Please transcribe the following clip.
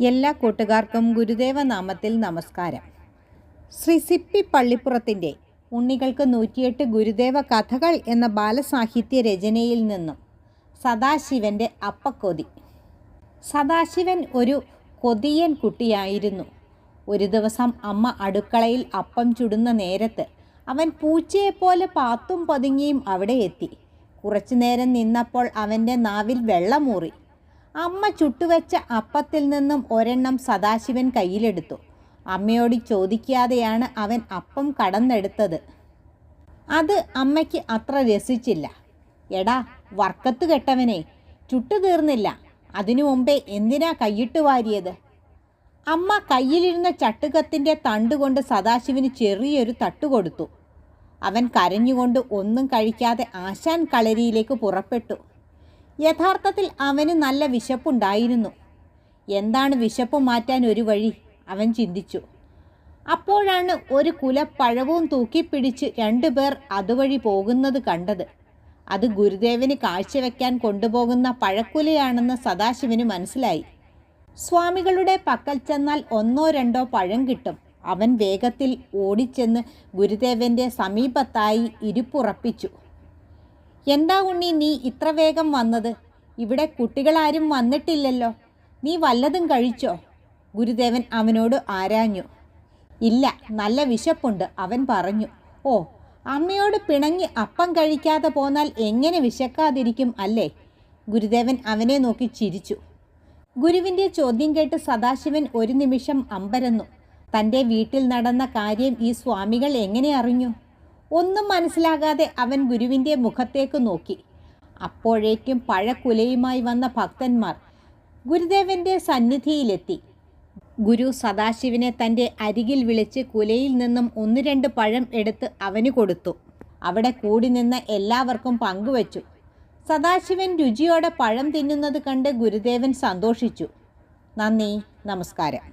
എല്ലാ കൂട്ടുകാർക്കും ഗുരുദേവ നാമത്തിൽ നമസ്കാരം. ശ്രീ സിപ്പി പള്ളിപ്പുറത്തിൻ്റെ ഉണ്ണികൾക്ക് 108 ഗുരുദേവ കഥകൾ എന്ന ബാലസാഹിത്യ രചനയിൽ നിന്നും സദാശിവൻ്റെ അപ്പക്കൊതി. സദാശിവൻ ഒരു കൊതിയൻ കുട്ടിയായിരുന്നു. ഒരു ദിവസം അമ്മ അടുക്കളയിൽ അപ്പം ചുടുന്ന നേരത്ത് അവൻ പൂച്ചയെപ്പോലെ പാത്തും പതുങ്ങിയും അവിടെ എത്തി. കുറച്ചു നേരം നിന്നപ്പോൾ അവൻ്റെ നാവിൽ വെള്ളമൂറി. അമ്മ ചുട്ടുവെച്ച അപ്പത്തിൽ നിന്നും ഒരെണ്ണം സദാശിവൻ കയ്യിലെടുത്തു. അമ്മയോട് ചോദിക്കാതെയാണ് അവൻ അപ്പം കടന്നെടുത്തത്. അത് അമ്മയ്ക്ക് അത്ര രസിച്ചില്ല. എടാ വർക്കത്ത് കെട്ടവനെ, ചുട്ടു തീർന്നില്ല, അതിനു മുമ്പേ എന്തിനാ കൈയിട്ട് വാരിയത്? അമ്മ കയ്യിലിരുന്ന ചട്ടുകത്തിൻ്റെ തണ്ടുകൊണ്ട് സദാശിവന് ചെറിയൊരു തട്ടുകൊടുത്തു. അവൻ കരഞ്ഞുകൊണ്ട് ഒന്നും കഴിക്കാതെ ആശാൻ കളരിയിലേക്ക് പുറപ്പെട്ടു. യഥാർത്ഥത്തിൽ അവന് നല്ല വിശപ്പുണ്ടായിരുന്നു. എന്താണ് വിശപ്പ് മാറ്റാൻ ഒരു വഴി, അവൻ ചിന്തിച്ചു. അപ്പോഴാണ് ഒരു കുല പഴവും തൂക്കിപ്പിടിച്ച് 2 പേർ അതുവഴി പോകുന്നത് കണ്ടത്. അത് ഗുരുദേവന് കാഴ്ചവെക്കാൻ കൊണ്ടുപോകുന്ന പഴക്കുലയാണെന്ന് സദാശിവന് മനസ്സിലായി. സ്വാമികളുടെ പക്കൽ ചെന്നാൽ 1-2 പഴം കിട്ടും. അവൻ വേഗത്തിൽ ഓടിച്ചെന്ന് ഗുരുദേവൻ്റെ സമീപത്തായി ഇരിപ്പുറപ്പിച്ചു. എന്താ ഉണ്ണി, നീ ഇത്ര വേഗം വന്നത്? ഇവിടെ കുട്ടികളാരും വന്നിട്ടില്ലല്ലോ. നീ വല്ലതും കഴിച്ചോ? ഗുരുദേവൻ അവനോട് ആരാഞ്ഞു. ഇല്ല, നല്ല വിശപ്പുണ്ട്, അവൻ പറഞ്ഞു. ഓ, അമ്മയോട് പിണങ്ങി അപ്പം കഴിക്കാതെ പോന്നാൽ എങ്ങനെ വിശക്കാതിരിക്കും അല്ലേ? ഗുരുദേവൻ അവനെ നോക്കി ചിരിച്ചു. ഗുരുവിൻ്റെ ചോദ്യം കേട്ട് സദാശിവൻ ഒരു നിമിഷം അമ്പരന്നു. തൻ്റെ വീട്ടിൽ നടന്ന കാര്യം ഈ സ്വാമികൾ എങ്ങനെ അറിഞ്ഞു? ഒന്നും മനസ്സിലാകാതെ അവൻ ഗുരുവിൻ്റെ മുഖത്തേക്ക് നോക്കി. അപ്പോഴേക്കും പഴക്കുലയുമായി വന്ന ഭക്തന്മാർ ഗുരുദേവൻ്റെ സന്നിധിയിലെത്തി. ഗുരു സദാശിവനെ തൻ്റെ അരികിൽ വിളിച്ച് കുലയിൽ നിന്നും 1-2 പഴം എടുത്ത് അവന് കൊടുത്തു. അവിടെ കൂടി നിന്ന് എല്ലാവർക്കും പങ്കുവച്ചു. സദാശിവൻ രുചിയോടെ പഴം തിന്നുന്നത് കണ്ട് ഗുരുദേവൻ സന്തോഷിച്ചു. നന്ദി, നമസ്കാരം.